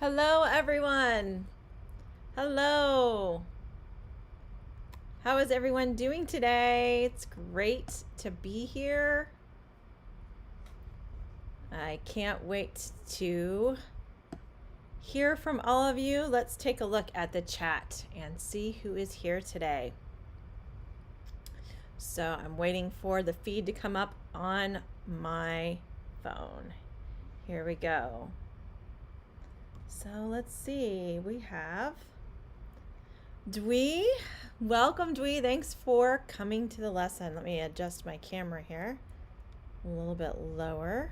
Hello, everyone. Hello. How is everyone doing today? It's great to be here. I can't wait to hear from all of you. Let's take a look at the chat and see who is here today. So I'm waiting for the feed to come up on my phone. Here we go. So let's see. We have Dwee. Welcome, Dwee. Thanks for coming to the lesson. Let me adjust my camera here a little bit lower.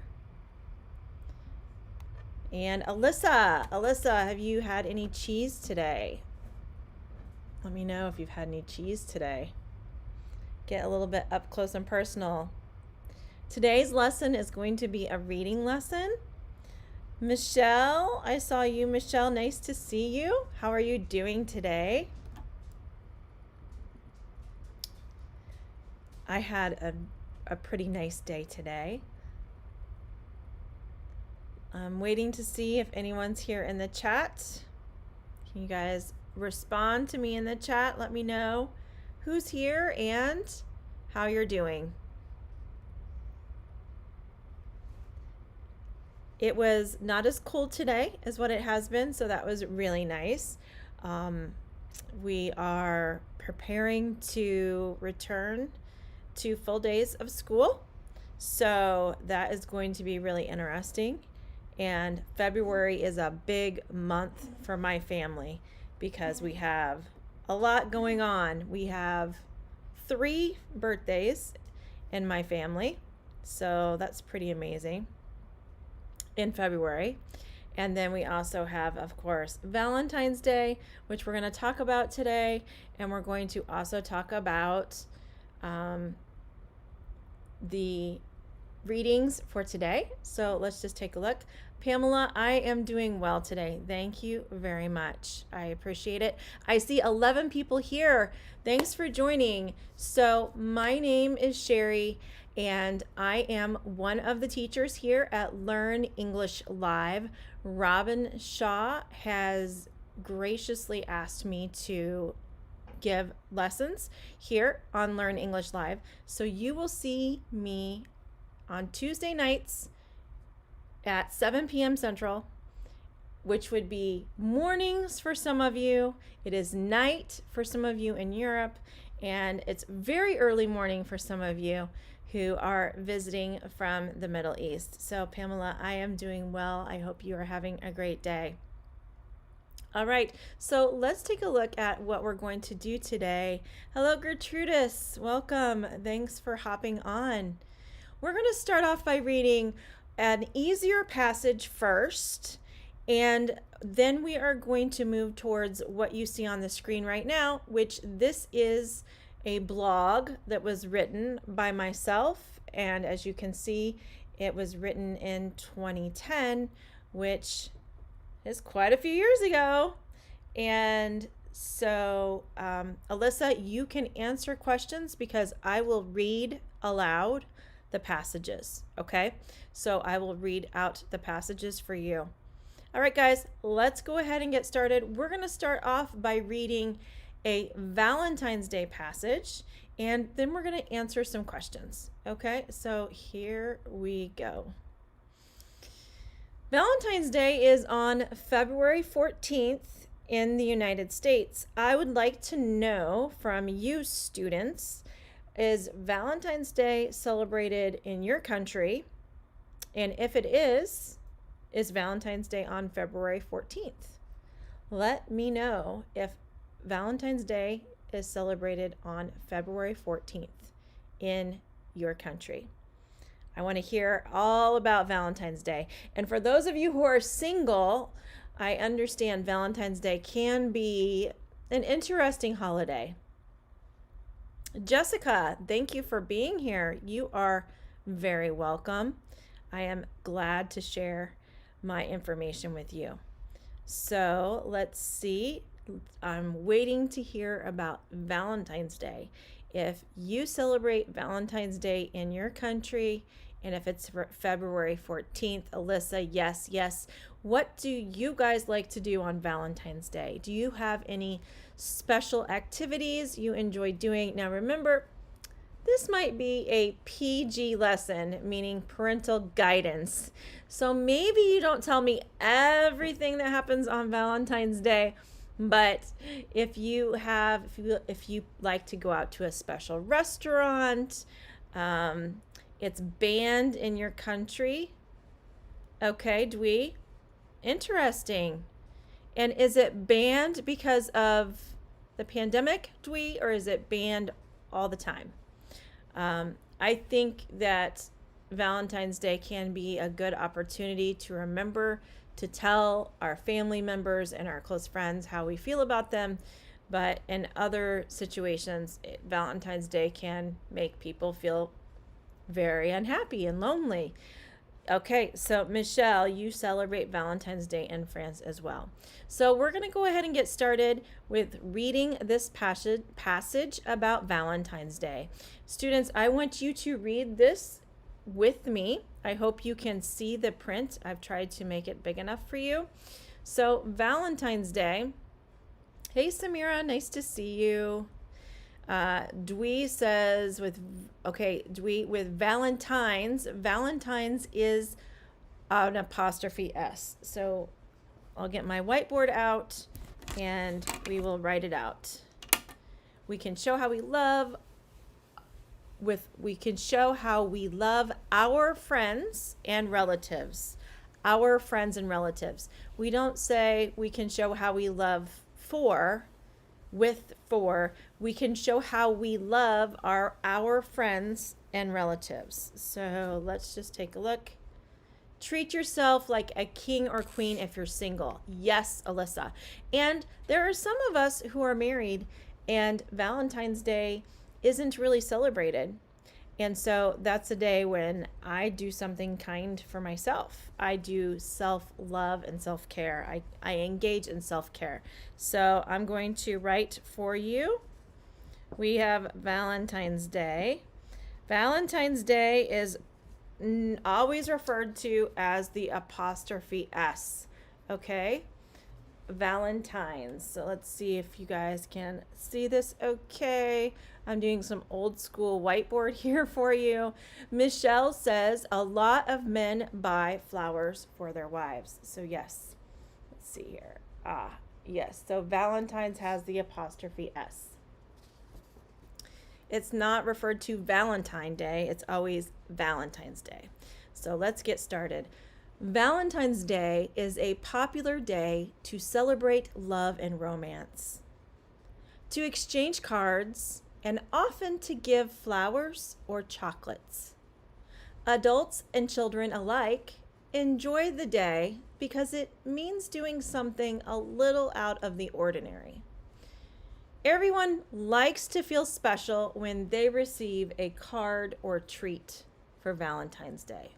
And Alyssa, have you had any cheese today? Let me know if you've had any cheese today. Get a little bit up close and personal. Today's lesson is going to be a reading lesson. Michelle, I saw you, Michelle. Nice to see you. How are you doing today? I had a pretty nice day today. I'm waiting to see if anyone's here in the chat. Can you guys respond to me in the chat? Let me know who's here and how you're doing. It was not as cold today as what it has been, so that was really nice. We are preparing to return to full days of school, so that is going to be really interesting. And February is a big month for my family because we have a lot going on. We have 3 birthdays in my family, so that's pretty amazing in February. And then we also have, of course, Valentine's Day, which we're going to talk about today, and we're going to also talk about the readings for today. So let's just take a look. Pamela, I am doing well today. Thank you very much. I appreciate it. I see 11 people here. Thanks for joining. So my name is Cheri, and I am one of the teachers here at Learn English Live. Robin Shaw has graciously asked me to give lessons here on Learn English Live. So you will see me on Tuesday nights at 7 p.m. Central, which would be mornings for some of you. It is night for some of you in Europe, and it's very early morning for some of you who are visiting from the Middle East. So Pamela, I am doing well. I hope you are having a great day. All right, so let's take a look at what we're going to do today. Hello, Gertrudis. Welcome. Thanks for hopping on. We're going to start off by reading an easier passage first, and then we are going to move towards what you see on the screen right now, which this is a blog that was written by myself, and as you can see, it was written in 2010, which is quite a few years ago. And so Alyssa, you can answer questions because I will read aloud the passages. Okay, so I will read out the passages for you. All right, guys, let's go ahead and get started. We're going to start off by reading a Valentine's Day passage, and then we're going to answer some questions. Okay, so here we go. Valentine's Day is on February 14th in the United States. I would like to know from you students, is Valentine's Day celebrated in your country? And if it is Valentine's Day on February 14th? Let me know if Valentine's Day is celebrated on February 14th in your country. I want to hear all about Valentine's Day. And for those of you who are single, I understand Valentine's Day can be an interesting holiday. Jessica, thank you for being here. You are very welcome. I am glad to share my information with you. So let's see. I'm waiting to hear about Valentine's Day. If you celebrate Valentine's Day in your country, And if it's February 14th, Alyssa, yes, yes. What do you guys like to do on Valentine's Day? Do you have any special activities you enjoy doing? Now remember, this might be a PG lesson, meaning parental guidance. So maybe you don't tell me everything that happens on Valentine's Day, but if you like to go out to a special restaurant, it's banned in your country. Okay, Dwee. Interesting. And is it banned because of the pandemic, Dwee, or is it banned all the time? I think that Valentine's Day can be a good opportunity to remember to tell our family members and our close friends how we feel about them. But in other situations, Valentine's Day can make people feel very unhappy and lonely. Okay, so Michelle, you celebrate Valentine's Day in France as well. So we're going to go ahead and get started with reading this passage about Valentine's Day. Students, I want you to read this with me. I hope you can see the print. I've tried to make it big enough for you. So Valentine's Day. Hey, Samira, nice to see you. Dwee says Dwee with Valentine's. Valentine's is an apostrophe S. So I'll get my whiteboard out and we will write it out. We can show how we love our friends and relatives. Our friends and relatives. We don't say we can show how we love we can show how we love our friends and relatives. So let's just take a look. Treat yourself like a king or queen if you're single. Yes, Alyssa. And there are some of us who are married and Valentine's Day isn't really celebrated. And so that's a day when I do something kind for myself. I do self-love and self-care. I engage in self-care. So I'm going to write for you. We have Valentine's Day. Valentine's Day is always referred to as the apostrophe S. Okay? Valentine's. So let's see if you guys can see this okay. I'm doing some old school whiteboard here for you. Michelle says a lot of men buy flowers for their wives. So yes, let's see here. Yes. So Valentine's has the apostrophe S. It's not referred to Valentine Day. It's always Valentine's Day. So let's get started. Valentine's Day is a popular day to celebrate love and romance, to exchange cards, and often to give flowers or chocolates. Adults and children alike enjoy the day because it means doing something a little out of the ordinary. Everyone likes to feel special when they receive a card or treat for Valentine's Day.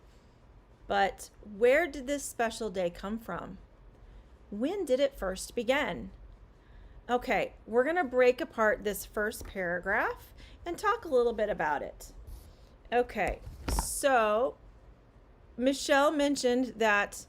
But where did this special day come from? When did it first begin? Okay, we're going to break apart this first paragraph and talk a little bit about it. Okay, so Michelle mentioned that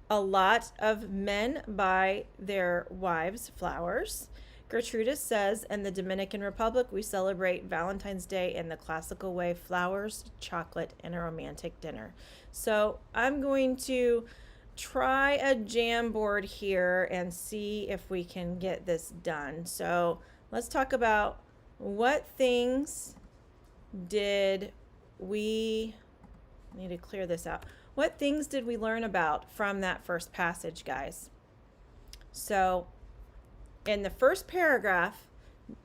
a lot of men buy their wives flowers. Gertrude says, in the Dominican Republic, we celebrate Valentine's Day in the classical way, flowers, chocolate, and a romantic dinner. So I'm going to try a Jamboard here and see if we can get this done. So let's talk about what things did we need to clear this out. What things did we learn about from that first passage, guys? So in the first paragraph,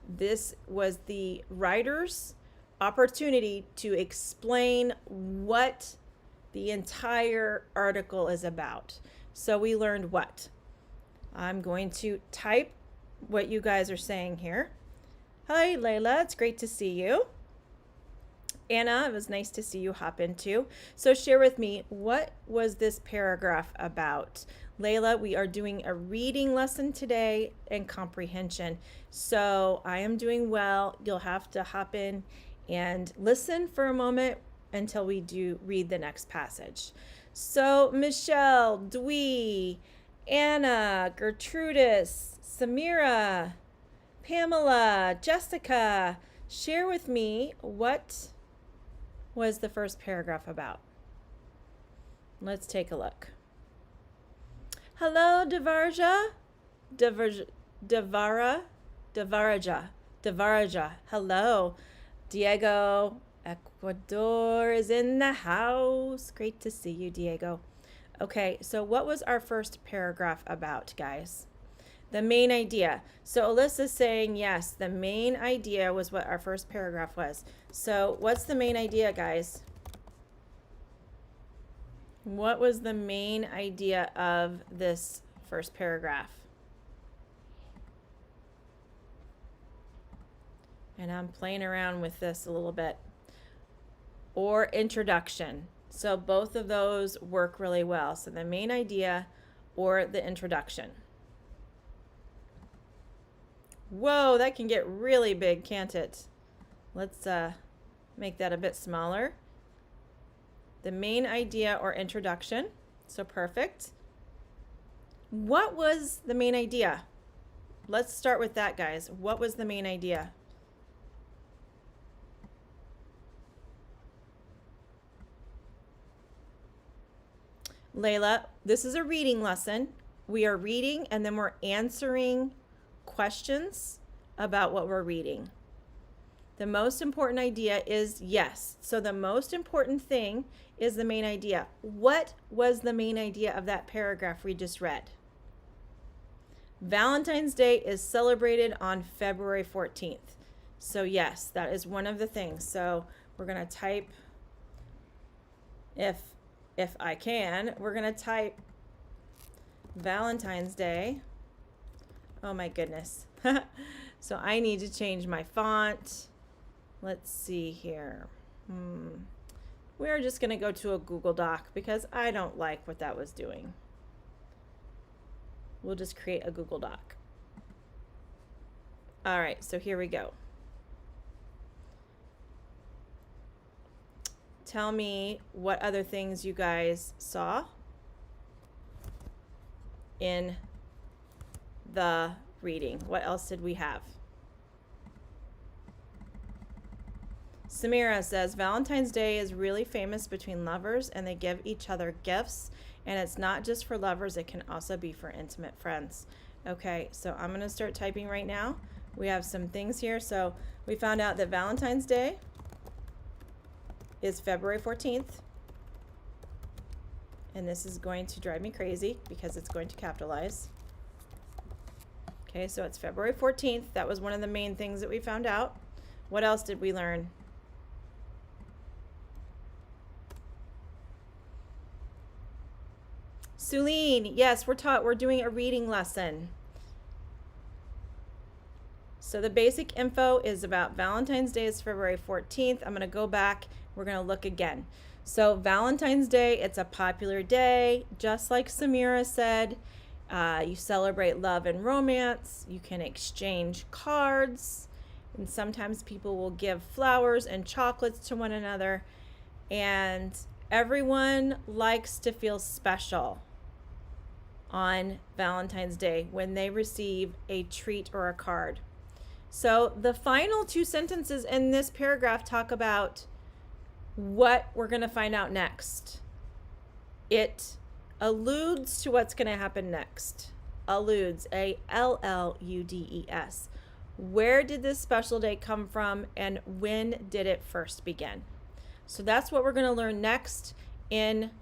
this was the writer's opportunity to explain what the entire article is about. So we learned what? I'm going to type what you guys are saying here. Hi, Layla. It's great to see you. Anna, it was nice to see you hop in too. So share with me, what was this paragraph about? Layla, we are doing a reading lesson today and comprehension. So I am doing well. You'll have to hop in and listen for a moment until we do read the next passage. So Michelle, Dwee, Anna, Gertrudis, Samira, Pamela, Jessica, share with me what was the first paragraph about. Let's take a look. Hello, Devaraja. Devaraja. Hello. Diego, Ecuador is in the house. Great to see you, Diego. Okay, so what was our first paragraph about, guys? The main idea. So Alyssa's saying, yes, the main idea was what our first paragraph was. So what's the main idea, guys? What was the main idea of this first paragraph? And I'm playing around with this a little bit. Or introduction. So both of those work really well. So the main idea or the introduction. Whoa, that can get really big, can't it? Let's make that a bit smaller. The main idea or introduction. So perfect. What was the main idea? Let's start with that, guys. What was the main idea? Layla, this is a reading lesson. We are reading and then we're answering questions about what we're reading. The most important idea is yes. So the most important thing is the main idea. What was the main idea of that paragraph we just read? Valentine's Day is celebrated on February 14th. So yes, that is one of the things. So we're going to type, if I can, we're going to type Valentine's Day. Oh my goodness. So I need to change my font. Let's see here. We're just going to go to a Google Doc because I don't like what that was doing. We'll just create a Google Doc. All right, so here we go. Tell me what other things you guys saw in the reading. What else did we have? Samira says Valentine's Day is really famous between lovers and they give each other gifts, and it's not just for lovers, it can also be for intimate friends. Okay, so I'm going to start typing right now. We have some things here. So we found out that Valentine's Day is February 14th. And this is going to drive me crazy because it's going to capitalize. Okay, so it's February 14th. That was one of the main things that we found out. What else did we learn? Suleen, yes, we're doing a reading lesson. So the basic info is about Valentine's Day is February 14th. I'm going to go back. We're going to look again. So Valentine's Day, it's a popular day. Just like Samira said, you celebrate love and romance. You can exchange cards. And sometimes people will give flowers and chocolates to one another. And everyone likes to feel special on Valentine's Day when they receive a treat or a card. So the final two sentences in this paragraph talk about what we're going to find out next. It alludes to what's going to happen next. Alludes, A-L-L-U-D-E-S. Where did this special day come from and when did it first begin? So that's what we're going to learn next in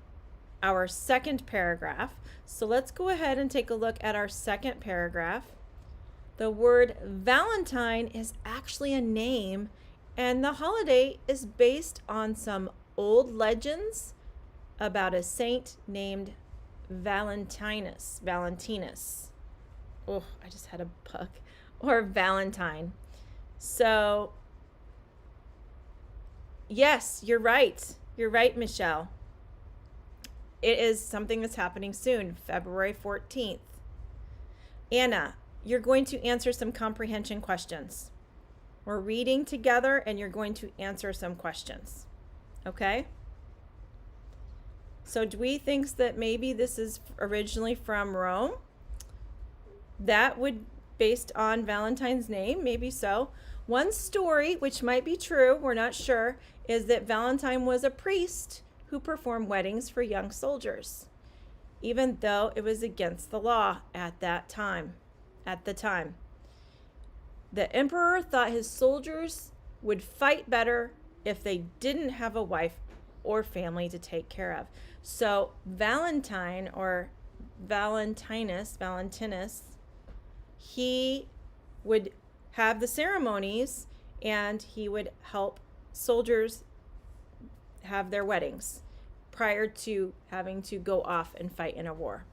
our second paragraph. So let's go ahead and take a look at our second paragraph. The word Valentine is actually a name, and the holiday is based on some old legends about a saint named Valentinus. Oh, I just had a bug. Or Valentine. So, yes, you're right. You're right, Michelle. It is something that's happening soon, February 14th. Anna, you're going to answer some comprehension questions. We're reading together and you're going to answer some questions. Okay? So Dwee thinks that maybe this is originally from Rome. That would, based on Valentine's name, maybe so. One story, which might be true, we're not sure, is that Valentine was a priest who performed weddings for young soldiers, even though it was against the law at that time. At the time, the emperor thought his soldiers would fight better if they didn't have a wife or family to take care of. So Valentine, or Valentinus, he would have the ceremonies and he would help soldiers have their weddings prior to having to go off and fight in a war.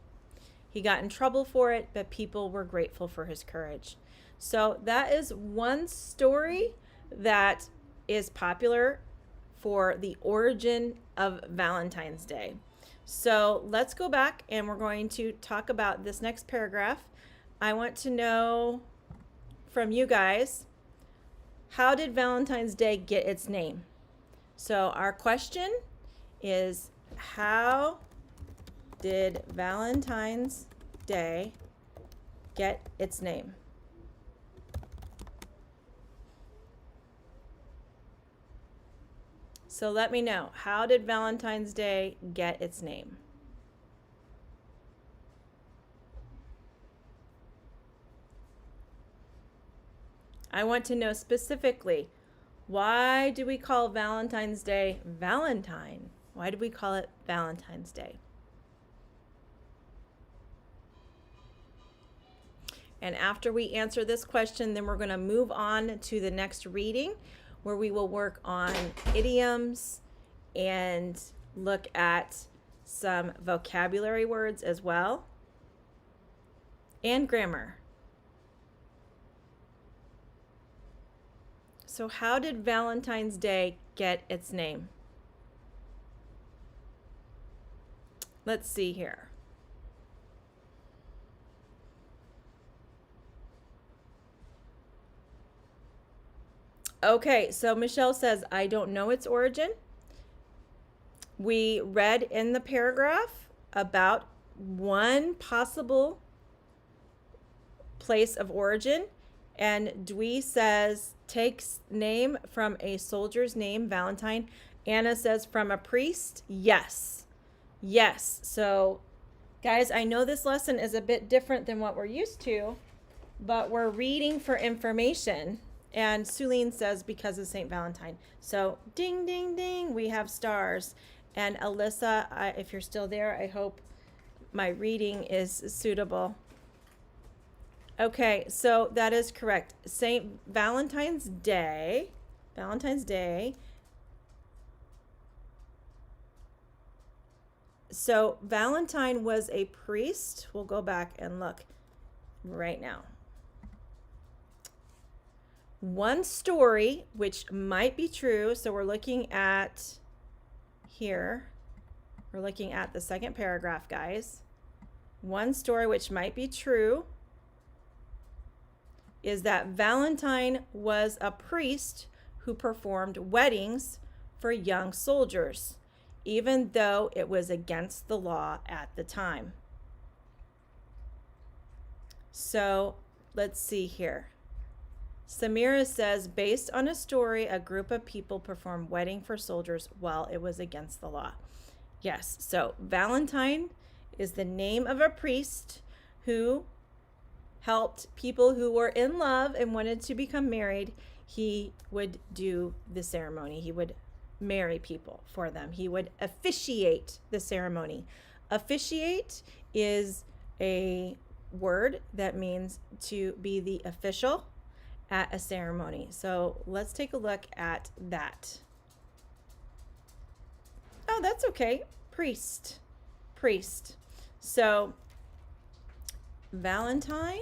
He got in trouble for it, but people were grateful for his courage. So that is one story that is popular for the origin of Valentine's Day. So let's go back and we're going to talk about this next paragraph. I want to know from you guys, how did Valentine's Day get its name? So our question is, how did Valentine's Day get its name? So let me know, how did Valentine's Day get its name? I want to know specifically, why do we call Valentine's Day Valentine? Why do we call it Valentine's Day? And after we answer this question, then we're going to move on to the next reading, where we will work on idioms and look at some vocabulary words as well, and grammar. So how did Valentine's Day get its name? Let's see here. Okay, so Michelle says, I don't know its origin. We read in the paragraph about one possible place of origin, and Dwee says, takes name from a soldier's name, Valentine. Anna says, from a priest. Yes. Yes. So, guys, I know this lesson is a bit different than what we're used to, but we're reading for information. And Suline says, because of St. Valentine. So ding, ding, ding, we have stars. And Alyssa, if you're still there, I hope my reading is suitable. Okay, so that is correct. St. Valentine's Day. So Valentine was a priest. We'll go back and look right now. One story, which might be true, so we're looking at here, we're looking at the second paragraph, guys. One story which might be true is that Valentine was a priest who performed weddings for young soldiers, even though it was against the law at the time. So let's see here. Samira says, based on a story, a group of people performed wedding for soldiers while it was against the law. Yes, so Valentine is the name of a priest who helped people who were in love and wanted to become married. He would do the ceremony. He would marry people for them. He would officiate the ceremony. Officiate is a word that means to be the official at a ceremony. So let's take a look at that. Oh, that's okay. Priest. So Valentine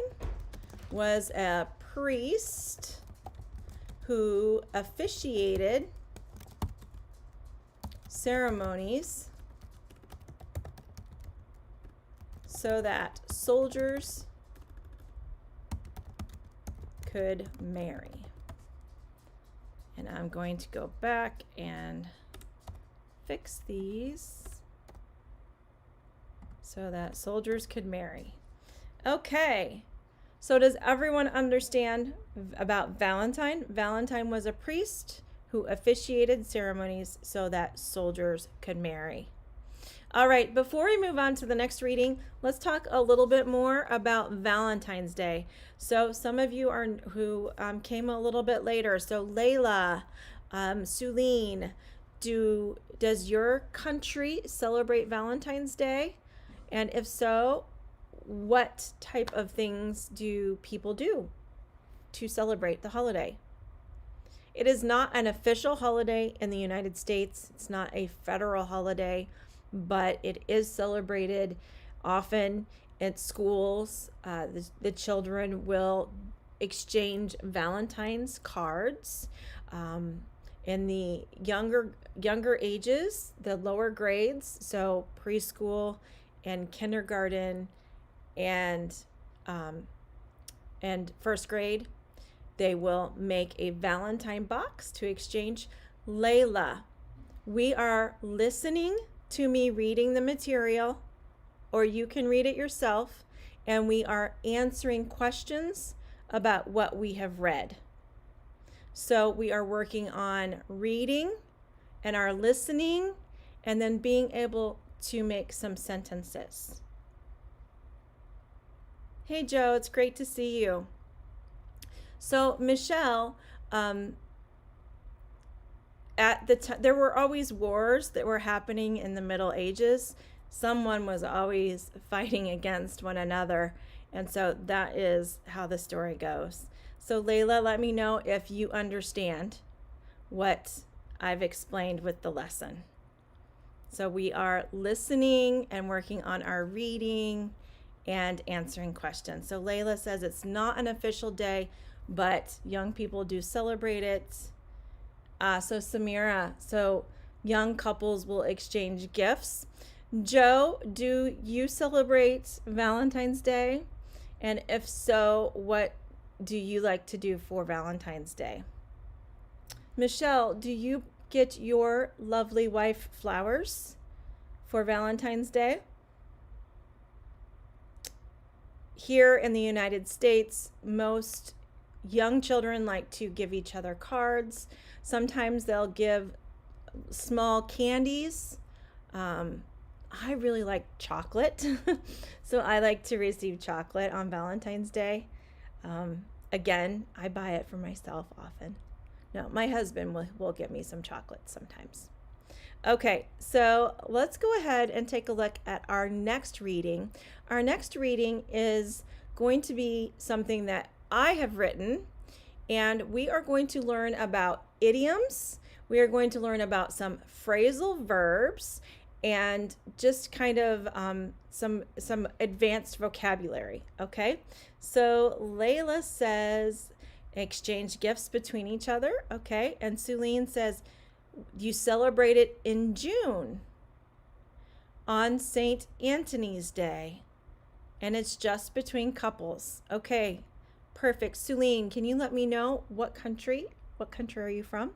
was a priest who officiated ceremonies so that soldiers could marry. And I'm going to go back and fix these so that soldiers could marry. Okay, so does everyone understand about Valentine? Valentine was a priest who officiated ceremonies so that soldiers could marry. All right, before we move on to the next reading, let's talk a little bit more about Valentine's Day. So some of you are who came a little bit later. So Layla, Suline, does your country celebrate Valentine's Day? And if so, what type of things do people do to celebrate the holiday? It is not an official holiday in the United States. It's not a federal holiday, but it is celebrated often at schools. The children will exchange Valentine's cards. In the younger ages, the lower grades, so preschool and kindergarten and first grade, they will make a Valentine box to exchange. Layla, we are listening to me reading the material, or you can read it yourself, and we are answering questions about what we have read. So we are working on reading and our listening, and then being able to make some sentences. Hey Joe, it's great to see you. So Michelle, there were always wars that were happening in the Middle Ages. Someone was always fighting against one another, and so that is how the story goes. So Layla, let me know if you understand what I've explained with the lesson. So we are listening and working on our reading and answering questions. So Layla says it's not an official day, but young people do celebrate it. So Samira, so young couples will exchange gifts. Joe, do you celebrate Valentine's Day? And if so, what do you like to do for Valentine's Day? Michelle, do you get your lovely wife flowers for Valentine's Day? Here in the United States, most young children like to give each other cards. Sometimes they'll give small candies. I really like chocolate, so I like to receive chocolate on Valentine's Day. Again, I buy it for myself often. No, my husband will give me some chocolate sometimes. Okay, so let's go ahead and take a look at our next reading. Our next reading is going to be something that I have written, and we are going to learn about idioms. We are going to learn about some phrasal verbs and just kind of some advanced vocabulary. Okay, so Layla says exchange gifts between each other. Okay, and Suline says you celebrate it in June on St. Anthony's Day, and it's just between couples. Okay, perfect. Suline, can you let me know what country are you from,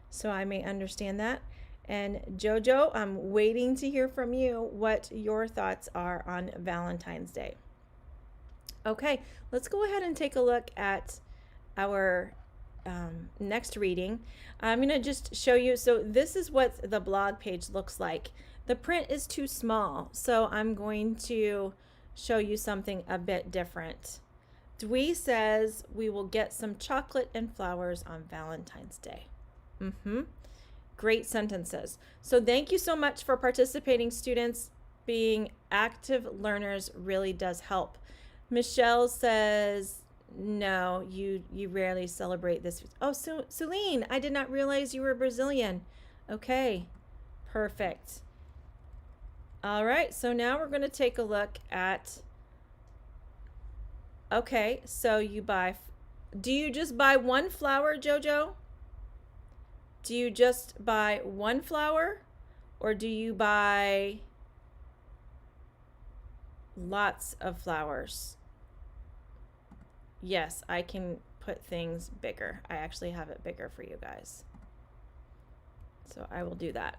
so I may understand that? And Jojo, I'm waiting to hear from you what your thoughts are on Valentine's Day. Okay, let's go ahead and take a look at our next reading. I'm going to just show you. So this is what the blog page looks like. The print is too small, so I'm going to show you something a bit different. Dwee says we will get some chocolate and flowers on Valentine's Day. Great sentences. So thank you so much for participating, students. Being active learners really does help. Michelle says, no, you rarely celebrate this. Oh, so Celine, I did not realize you were Brazilian. Okay, perfect. All right, so now we're going to take a look at, okay, so do you just buy one flower, Jojo? Do you just buy one flower, or do you buy lots of flowers? Yes, I can put things bigger. I actually have it bigger for you guys, so I will do that.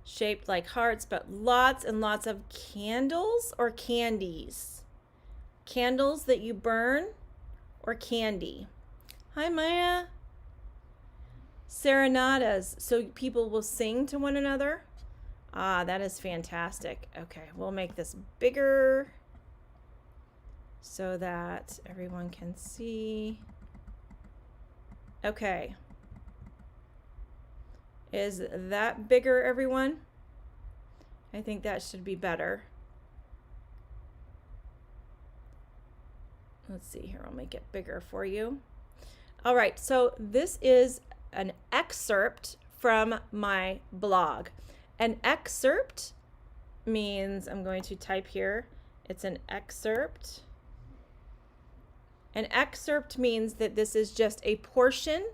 shaped like hearts, but lots and lots of candles or candies. Candles that you burn or candy. Hi, Maya. Serenadas, so people will sing to one another. Ah, that is fantastic. Okay, we'll make this bigger so that everyone can see. Okay. Is that bigger, everyone? I think that should be better. Let's see here, I'll make it bigger for you. All right, so this is an excerpt from my blog. An excerpt means, I'm going to type here, it's an excerpt. An excerpt means that this is just a portion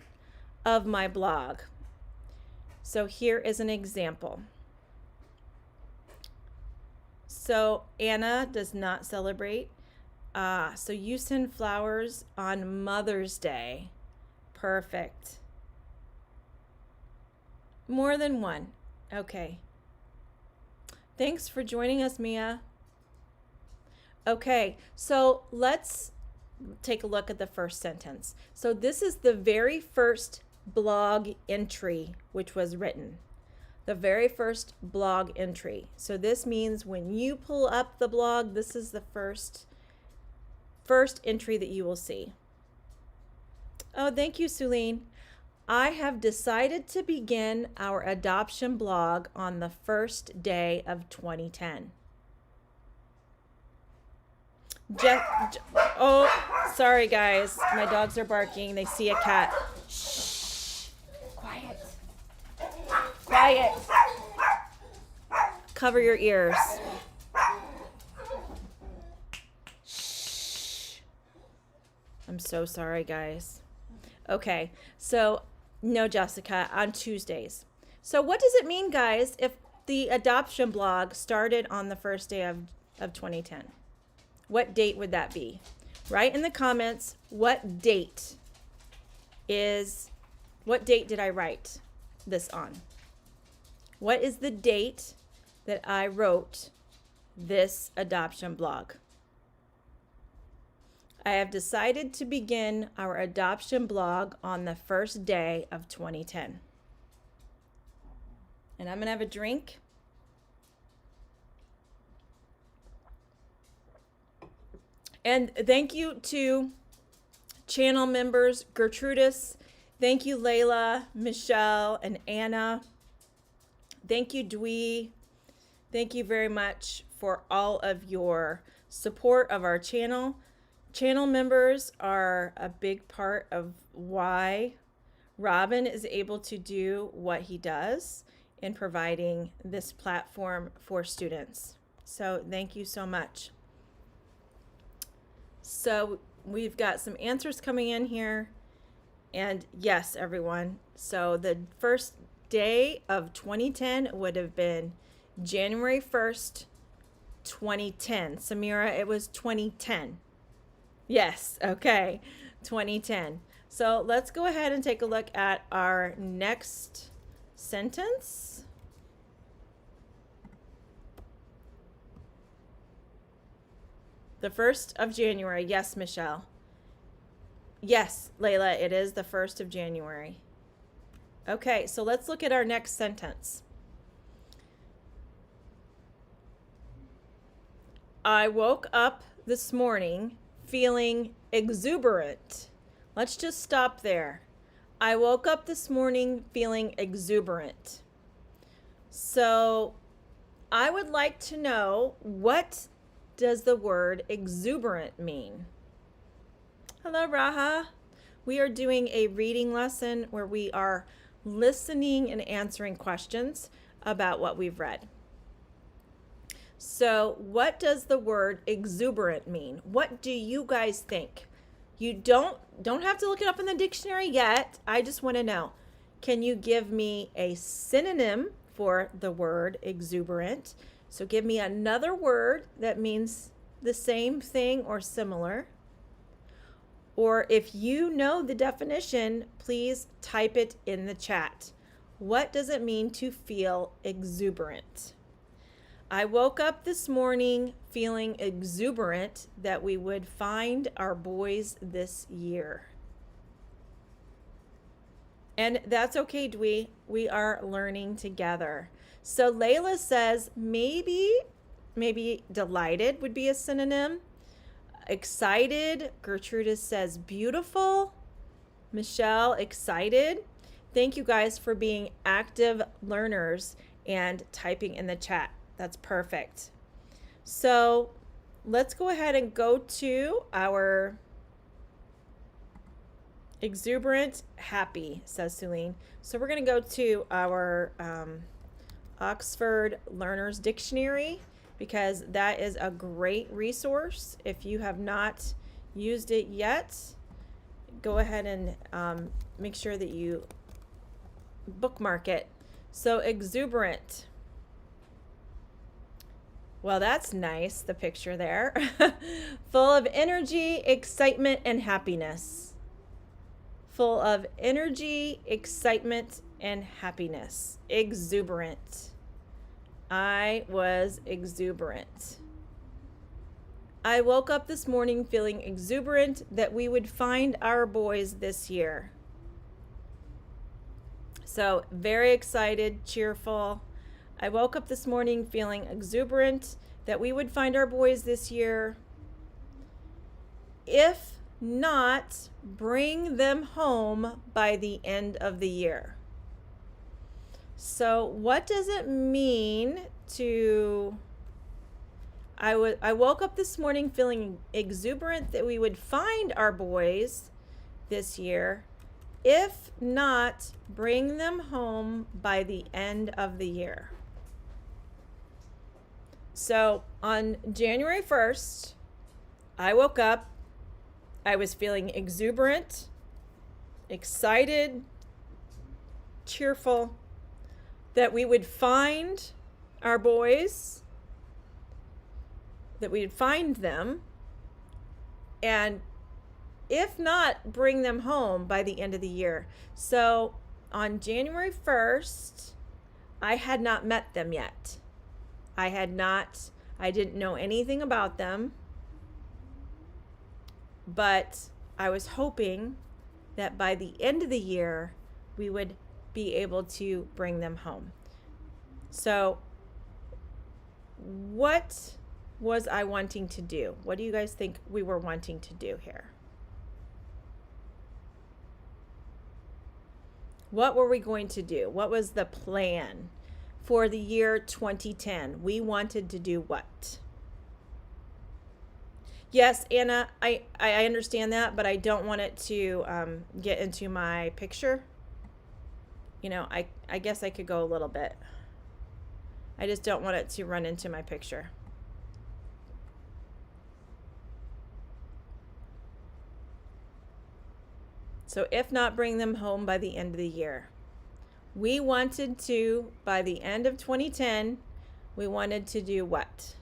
of my blog. So here is an example. So Anna does not celebrate. So you send flowers on Mother's Day. Perfect. More than one. Okay. Thanks for joining us, Mia. Okay, so let's take a look at the first sentence. So this is the very first blog entry which was written. The very first blog entry. So this means when you pull up the blog, this is the first entry that you will see. Oh, thank you, Suline. I have decided to begin our adoption blog on the first day of 2010. Oh, sorry guys. My dogs are barking. They see a cat. Shh. Quiet. Quiet. Cover your ears. Shh. I'm so sorry, guys. Okay, so no, Jessica, on Tuesdays. So what does it mean, guys, if the adoption blog started on the first day of 2010? What date would that be? Write in the comments what date did I write this on? What is the date that I wrote this adoption blog? I have decided to begin our adoption blog on the first day of 2010. And I'm going to have a drink. And thank you to channel members Gertrudis. Thank you, Layla, Michelle, and Anna. Thank you, Dwee. Thank you very much for all of your support of our channel. Channel members are a big part of why Robin is able to do what he does in providing this platform for students. So thank you so much. So we've got some answers coming in here. And yes, everyone. So the first day of 2010 would have been January 1st, 2010. Samira, it was 2010. Yes, okay, 2010. So let's go ahead and take a look at our next sentence. The 1st of January. Yes, Michelle. Yes, Layla, it is the 1st of January. Okay, so let's look at our next sentence. I woke up this morning feeling exuberant. Let's just stop there. I woke up this morning feeling exuberant. So I would like to know, what does the word exuberant mean? Hello, Raha. We are doing a reading lesson where we are listening and answering questions about what we've read. So what does the word exuberant mean? What do you guys think? You don't have to look it up in the dictionary yet. I just want to know. Can you give me a synonym for the word exuberant? So give me another word that means the same thing or similar. Or if you know the definition, please type it in the chat. What does it mean to feel exuberant? I woke up this morning feeling exuberant that we would find our boys this year. And that's okay, Dwee. We are learning together. So Layla says maybe delighted would be a synonym. Excited. Gertrude says beautiful. Michelle, excited. Thank you guys for being active learners and typing in the chat. That's perfect. So let's go ahead and go to our exuberant, happy, says Celine. So we're going to go to our Oxford Learner's Dictionary because that is a great resource. If you have not used it yet, go ahead and make sure that you bookmark it. So exuberant. Well, that's nice, the picture there. Full of energy, excitement, and happiness. Full of energy, excitement, and happiness. Exuberant. I was exuberant. I woke up this morning feeling exuberant that we would find our boys this year. So very excited, cheerful. I woke up this morning feeling exuberant that we would find our boys this year. If not, bring them home by the end of the year. So what does it mean to... I woke up this morning feeling exuberant that we would find our boys this year. If not, bring them home by the end of the year. So on January 1st, I woke up. I was feeling exuberant, excited, cheerful that we would find our boys, that we would find them, and if not, bring them home by the end of the year. So on January 1st, I had not met them yet. I didn't know anything about them, but I was hoping that by the end of the year, we would be able to bring them home. So what was I wanting to do? What do you guys think we were wanting to do here? What were we going to do? What was the plan for the year 2010? We wanted to do what? Yes, Anna, I understand that, but I don't want it to get into my picture. You know, I guess I could go a little bit. I just don't want it to run into my picture. So if not, bring them home by the end of the year. We wanted to, by the end of 2010, we wanted to do what?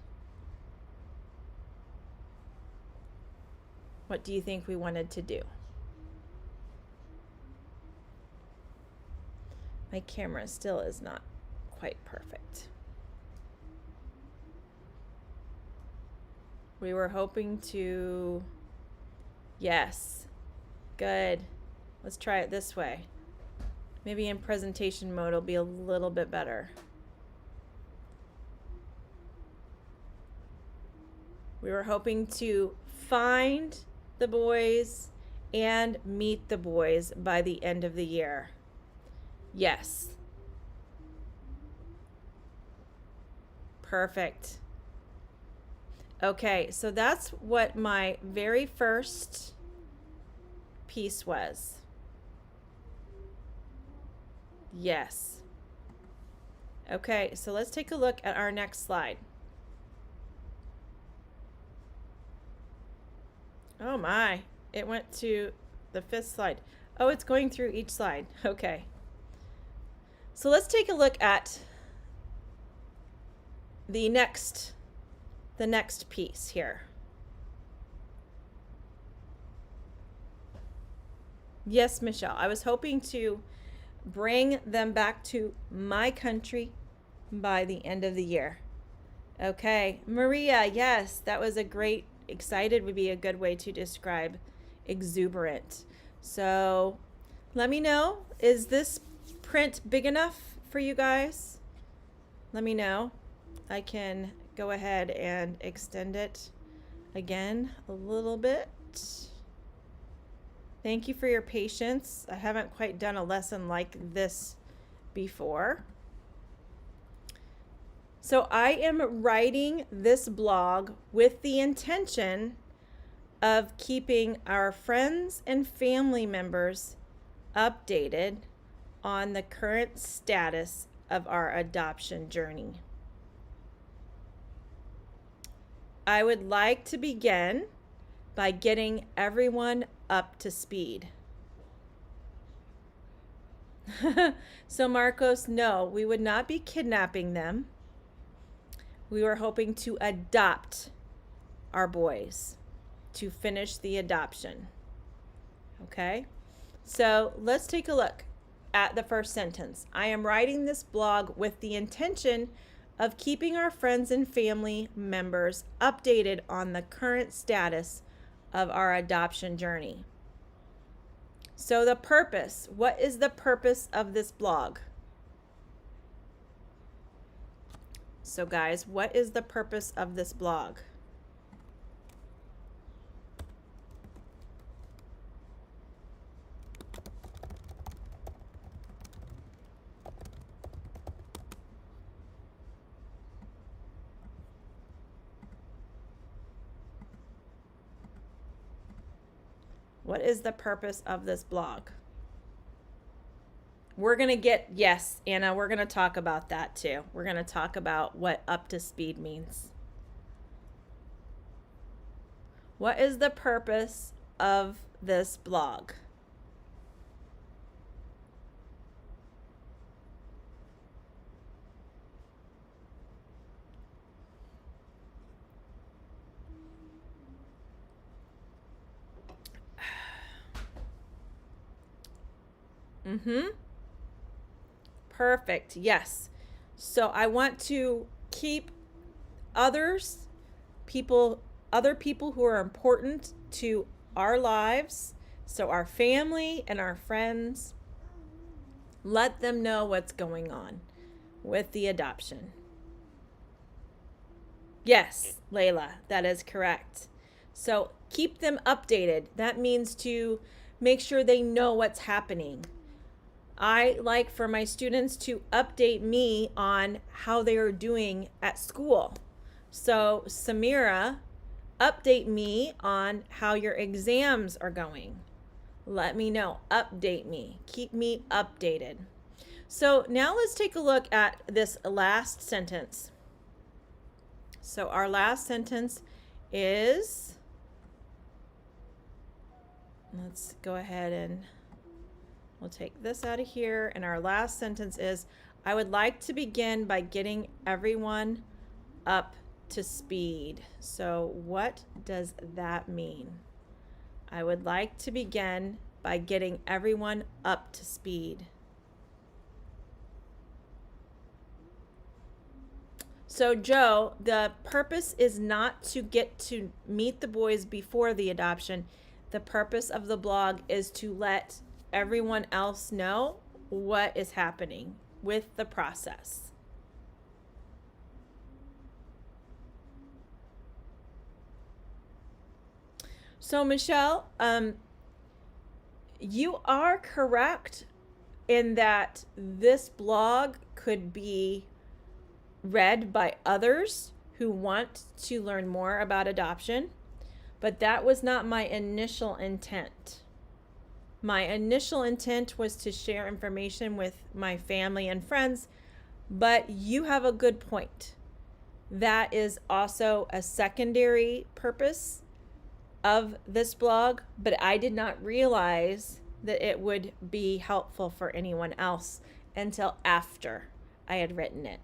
What do you think we wanted to do? My camera still is not quite perfect. We were hoping to, yes, good. Let's try it this way. Maybe in presentation mode it'll be a little bit better. We were hoping to find the boys and meet the boys by the end of the year. Yes. Perfect. Okay, so that's what my very first piece was. Yes. Okay, so let's take a look at our next slide. Oh my, it went to the 5th slide. Oh, it's going through each slide. Okay. So let's take a look at the next piece here. Yes, Michelle, I was hoping to bring them back to my country by the end of the year. Okay, Maria, yes, that was a great, excited would be a good way to describe exuberant. So let me know, is this print big enough for you guys? Let me know. I can go ahead and extend it again a little bit. Thank you for your patience. I haven't quite done a lesson like this before. So I am writing this blog with the intention of keeping our friends and family members updated on the current status of our adoption journey. I would like to begin by getting everyone up to speed. So Marcos, no, we would not be kidnapping them. We were hoping to adopt our boys to finish the adoption. Okay, so let's take a look at the first sentence. I am writing this blog with the intention of keeping our friends and family members updated on the current status of our adoption journey. So the purpose, what is the purpose of this blog? So guys, what is the purpose of this blog? What is the purpose of this blog? We're going to get, yes, Anna, we're going to talk about that too. We're going to talk about what up to speed means. What is the purpose of this blog? Perfect. Yes. So I want to keep other people who are important to our lives, so our family and our friends, let them know what's going on with the adoption. Yes, Layla, that is correct. So keep them updated. That means to make sure they know what's happening. I like for my students to update me on how they are doing at school. So Samira, update me on how your exams are going. Let me know, update me, keep me updated. So now let's take a look at this last sentence. So our last sentence is, let's go ahead and we'll take this out of here. And our last sentence is, I would like to begin by getting everyone up to speed. So what does that mean? I would like to begin by getting everyone up to speed. So Joe, the purpose is not to get to meet the boys before the adoption. The purpose of the blog is to let everyone else know what is happening with the process. So Michelle, you are correct in that this blog could be read by others who want to learn more about adoption, but that was not my initial intent. My initial intent was to share information with my family and friends, but you have a good point. That is also a secondary purpose of this blog, but I did not realize that it would be helpful for anyone else until after I had written it.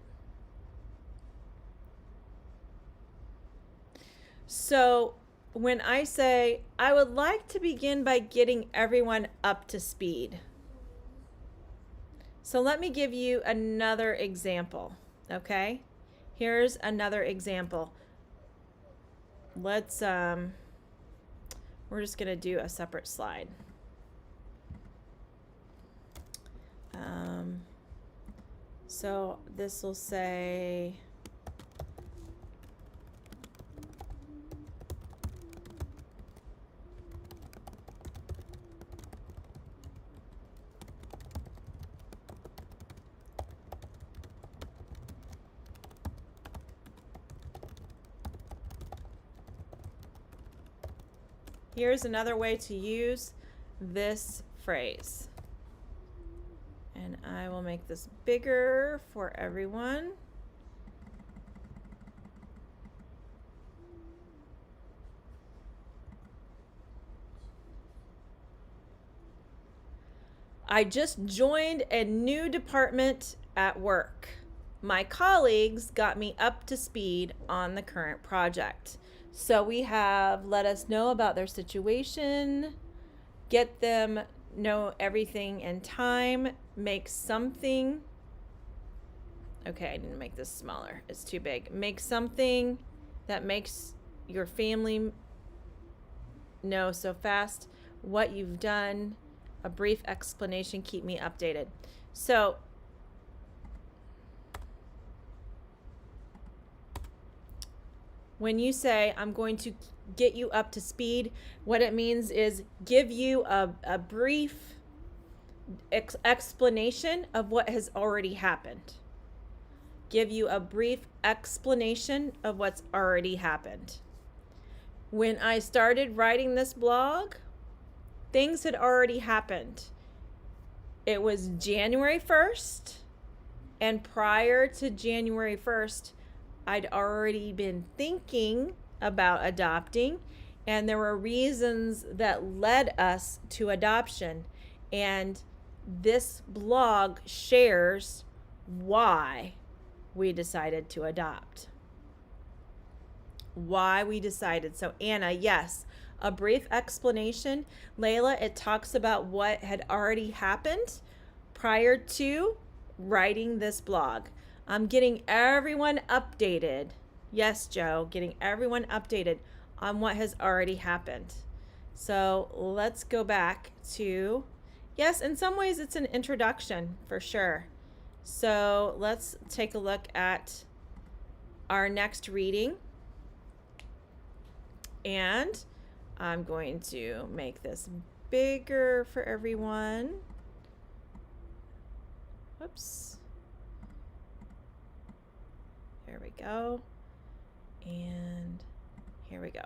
So when I say, I would like to begin by getting everyone up to speed, So let me give you another example, okay? Here's another example. Let's, we're just gonna do a separate slide. So this will say, here's another way to use this phrase. And I will make this bigger for everyone. I just joined a new department at work. My colleagues got me up to speed on the current project. So we have let us know about their situation, get them know everything in time, make something. Okay, I didn't make this smaller. It's too big. Make something that makes your family know so fast what you've done. A brief explanation, keep me updated. So when you say I'm going to get you up to speed, what it means is give you a brief explanation of what has already happened. Give you a brief explanation of what's already happened. When I started writing this blog, things had already happened. It was January 1st, and prior to January 1st, I'd already been thinking about adopting, and there were reasons that led us to adoption. And this blog shares why we decided to adopt. Why we decided. So Anna, yes, a brief explanation. Layla, it talks about what had already happened prior to writing this blog. I'm getting everyone updated. Yes, Joe, getting everyone updated on what has already happened. So let's go back to, yes, in some ways it's an introduction for sure. So let's take a look at our next reading. And I'm going to make this bigger for everyone. Whoops. There we go. And here we go.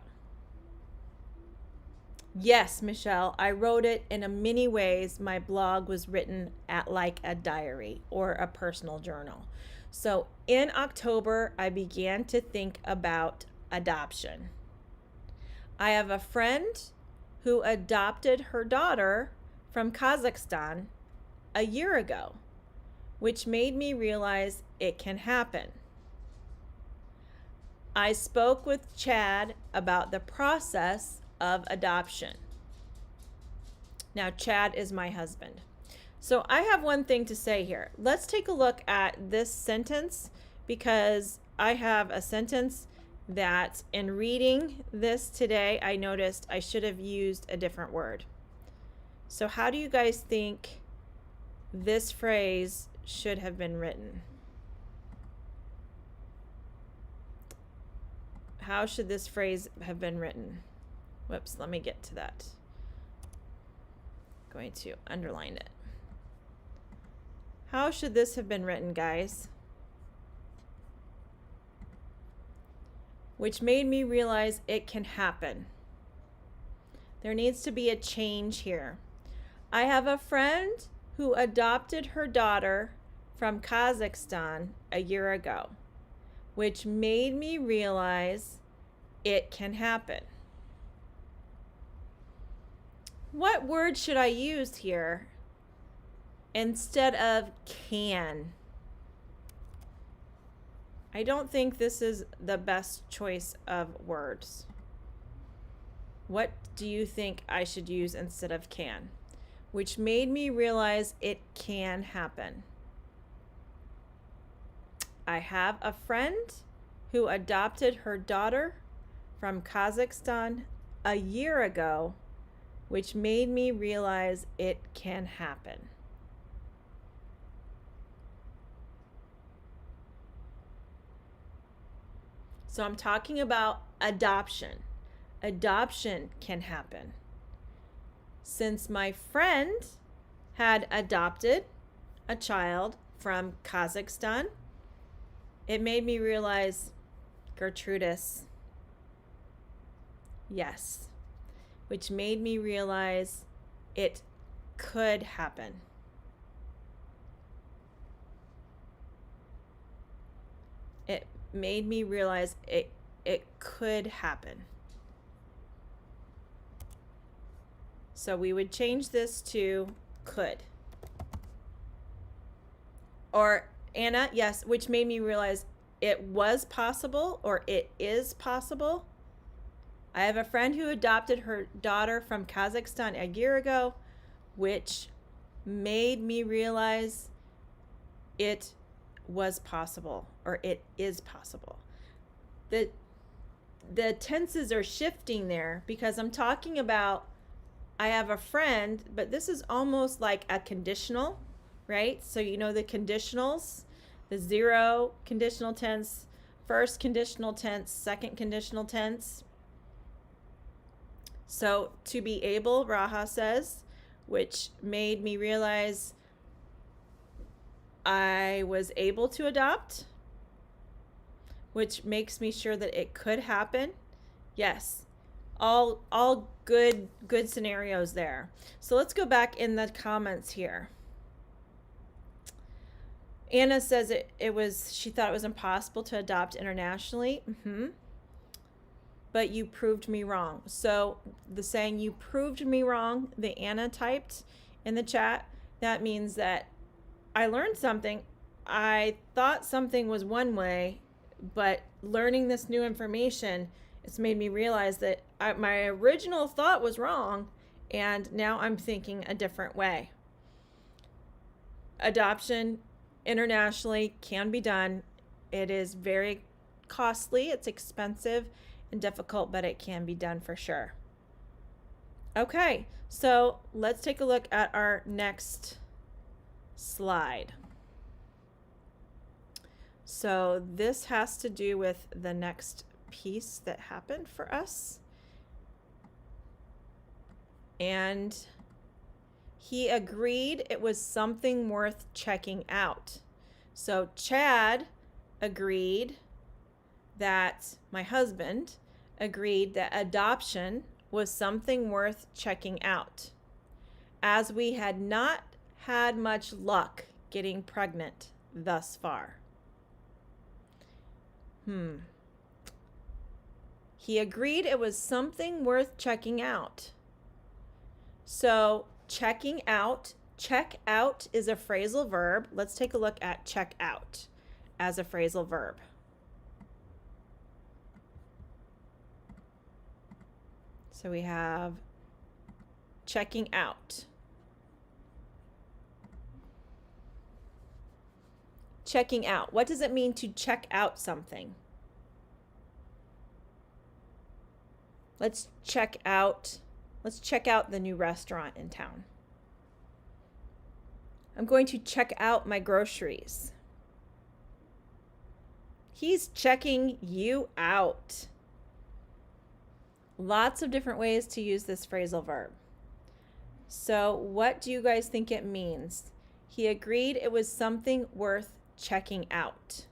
Yes, Michelle, I wrote it in many ways. My blog was written at like a diary or a personal journal. So in October, I began to think about adoption. I have a friend who adopted her daughter from Kazakhstan a year ago, which made me realize it can happen. I spoke with Chad about the process of adoption. Now, Chad is my husband. So I have one thing to say here. Let's take a look at this sentence, because I have a sentence that in reading this today, I noticed I should have used a different word. So how do you guys think this phrase should have been written? How should this phrase have been written? Whoops, let me get to that. I'm going to underline it. How should this have been written, guys? Which made me realize it can happen. There needs to be a change here. I have a friend who adopted her daughter from Kazakhstan a year ago, which made me realize it can happen. What word should I use here instead of can? I don't think this is the best choice of words. What do you think I should use instead of can? which made me realize it can happen. I have a friend who adopted her daughter from Kazakhstan a year ago, which made me realize it can happen. So I'm talking about adoption. Adoption can happen. Since my friend had adopted a child from Kazakhstan, it made me realize, Gertrudis, yes, which made me realize it could happen. It made me realize it could happen. So we would change this to could. Or Anna, yes, which made me realize it was possible or it is possible. I have a friend who adopted her daughter from Kazakhstan a year ago, which made me realize it was possible or it is possible. The tenses are shifting there because I'm talking about I have a friend, but this is almost like a conditional, right? So you know the conditionals, the zero conditional tense, first conditional tense, second conditional tense. So to be able, Raha says, which made me realize I was able to adopt, which makes me sure that it could happen. Yes, all good scenarios there. So let's go back in the comments here. Anna says she thought it was impossible to adopt internationally. But you proved me wrong. So the saying you proved me wrong, the Anna typed in the chat, that means that I learned something. I thought something was one way, but learning this new information, it's made me realize that my original thought was wrong, and now I'm thinking a different way. Adoption internationally can be done. It is very costly, it's expensive and difficult, but it can be done for sure. Okay, so let's take a look at our next slide. So this has to do with the next piece that happened for us. And he agreed it was something worth checking out. So Chad agreed that my husband agreed that adoption was something worth checking out, as we had not had much luck getting pregnant thus far. He agreed it was something worth checking out. So checking out, check out is a phrasal verb. Let's take a look at check out as a phrasal verb. So we have checking out. Checking out. What does it mean to check out something? Let's check out the new restaurant in town. I'm going to check out my groceries. He's checking you out. Lots of different ways to use this phrasal verb. So what do you guys think it means? He agreed it was something worth checking out.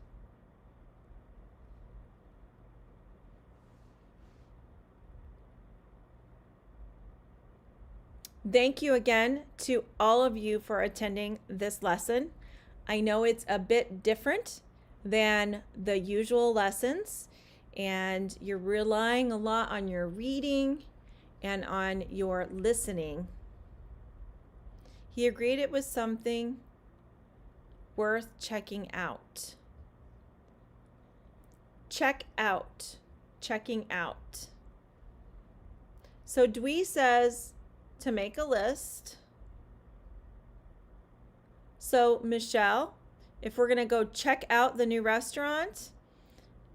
Thank you again to all of you for attending this lesson. I know it's a bit different than the usual lessons, and you're relying a lot on your reading and on your listening. He agreed it was something worth checking out. Check out, checking out. So Dwee says to make a list So, Michelle, if we're going to go check out the new restaurant,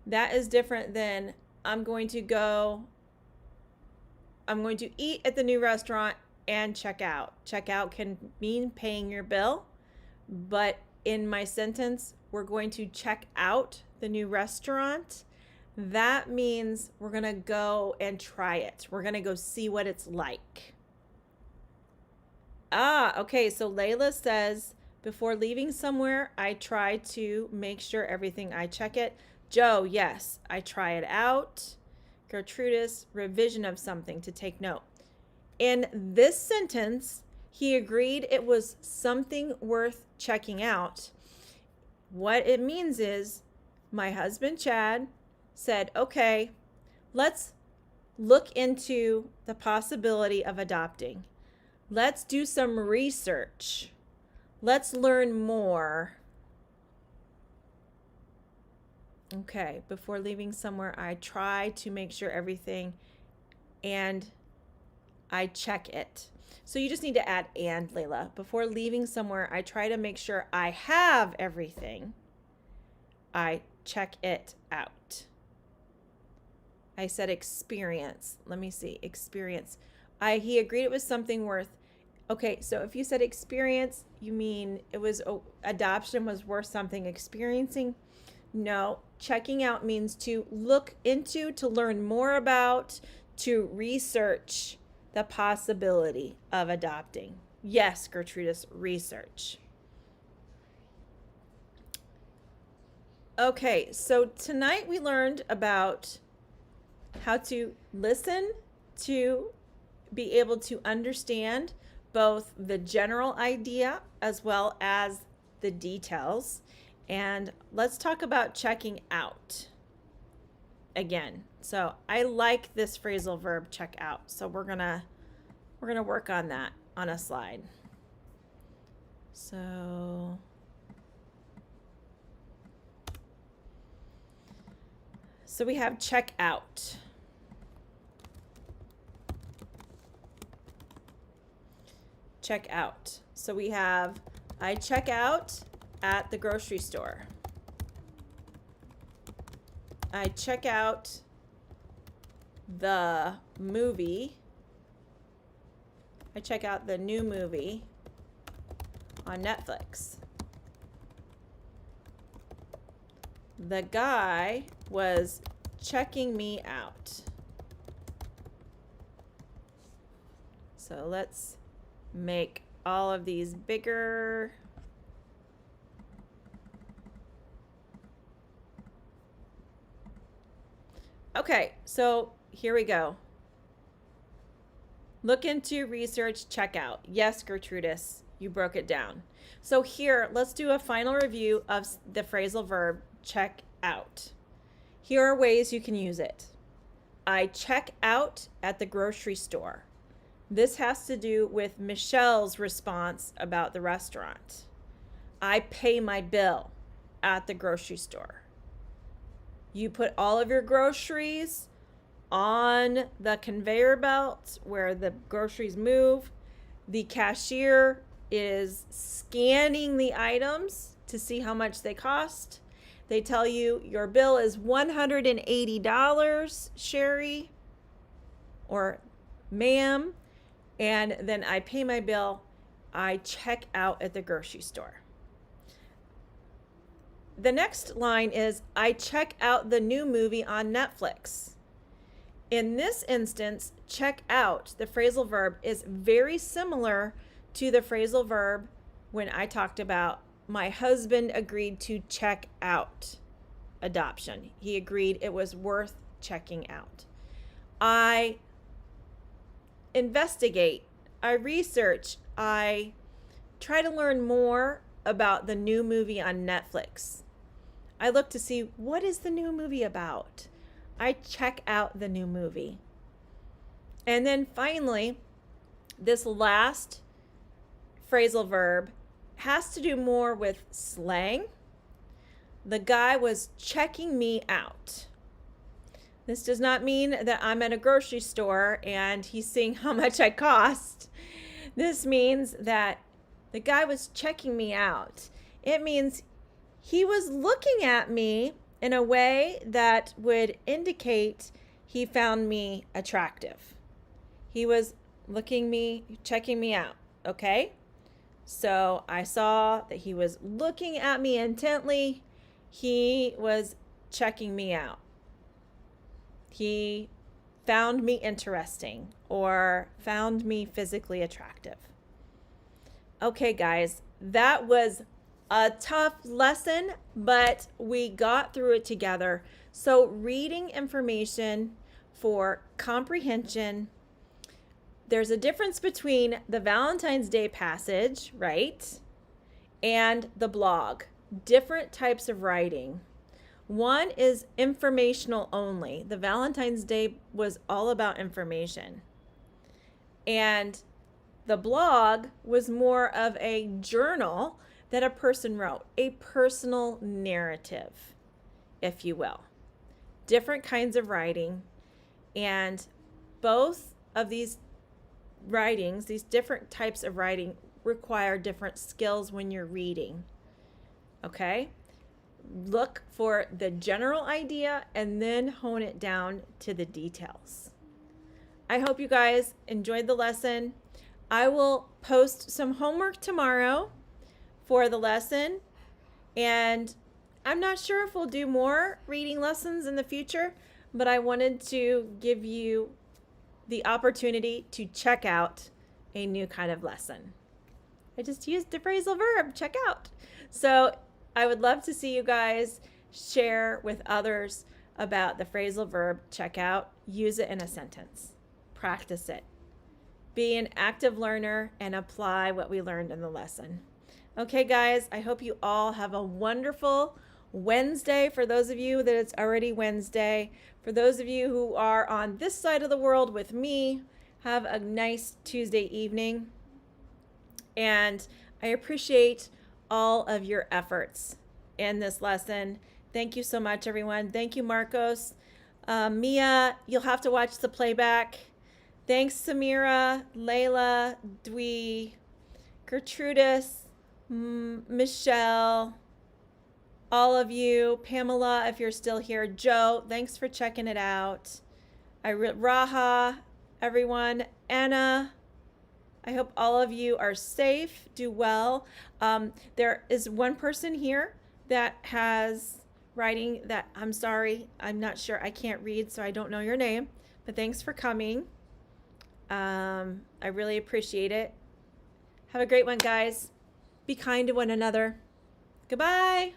that is different than I'm going to eat at the new restaurant and check out. Check out can mean paying your bill, but in my sentence, we're going to check out the new restaurant. That means we're going to go and try it. We're going to go see what it's like. Okay. So Layla says, before leaving somewhere, I try to make sure everything I check it. Joe, yes, I try it out. Gertrudis, revision of something to take note. In this sentence, he agreed it was something worth checking out. What it means is my husband, Chad, said, okay, let's look into the possibility of adopting. Let's do some research. Let's learn more. Okay, before leaving somewhere, I try to make sure everything and I check it. So you just need to add and, Layla. Before leaving somewhere, I try to make sure I have everything. I check it out. I said experience. Let me see. Experience. He agreed it was something worth. Okay, so if you said experience, you mean it was adoption was worth something experiencing? No, checking out means to look into, to learn more about, to research the possibility of adopting. Yes, Gertrudis, research. Okay, so tonight we learned about how to listen, to be able to understand both the general idea as well as the details. And let's talk about checking out again. So I like this phrasal verb, check out. So we're gonna work on that on a slide. So we have check out. Check out. So we have I check out at the grocery store. I check out the movie. I check out the new movie on Netflix. The guy was checking me out. So let's make all of these bigger. Okay, so here we go. Look into, research, check out. Yes, Gertrudis, you broke it down. So here, let's do a final review of the phrasal verb check out. Here are ways you can use it. I check out at the grocery store. This has to do with Michelle's response about the restaurant. I pay my bill at the grocery store. You put all of your groceries on the conveyor belt where the groceries move. The cashier is scanning the items to see how much they cost. They tell you your bill is $180, Cheri or ma'am. And then I pay my bill. I check out at the grocery store. The next line is, I check out the new movie on Netflix. In this instance, check out, the phrasal verb, is very similar to the phrasal verb when I talked about my husband agreed to check out adoption. He agreed it was worth checking out. I investigate, I research, I try to learn more about the new movie on Netflix. I look to see, what is the new movie about? I check out the new movie. And then finally, this last phrasal verb has to do more with slang. The guy was checking me out. This does not mean that I'm at a grocery store and he's seeing how much I cost. This means that The guy was checking me out. It means he was looking at me in a way that would indicate he found me attractive. He was checking me out, okay? So I saw that he was looking at me intently. He was checking me out. He found me interesting or found me physically attractive. Okay, guys, that was a tough lesson, but we got through it together. So reading information for comprehension, there's a difference between the Valentine's Day passage, right, and the blog. Different types of writing. One is informational only. The Valentine's Day was all about information. And the blog was more of a journal that a person wrote, a personal narrative, if you will. Different kinds of writing. And both of these writings, these different types of writing, require different skills when you're reading. Okay? Look for the general idea and then hone it down to the details. I hope you guys enjoyed the lesson. I will post some homework tomorrow for the lesson, and I'm not sure if we'll do more reading lessons in the future, but I wanted to give you the opportunity to check out a new kind of lesson. I just used the phrasal verb, check out. So I would love to see you guys share with others about the phrasal verb check out. Use it in a sentence. Practice it. Be an active learner and apply what we learned in the lesson. Okay, guys, I hope you all have a wonderful Wednesday. For those of you that it's already Wednesday, for those of you who are on this side of the world with me, have a nice Tuesday evening. And I appreciate all of your efforts in this lesson. Thank you so much, everyone. Thank you, Marcos. Mia, you'll have to watch the playback. Thanks, Samira, Layla, Dwee, Gertrudis, Michelle, all of you, Pamela, if you're still here, Joe, thanks for checking it out. Raha, everyone, Anna, I hope all of you are safe, do well. There is one person here that has writing that, I'm sorry, I'm not sure, I can't read, so I don't know your name, but thanks for coming. I really appreciate it. Have a great one, guys. Be kind to one another. Goodbye.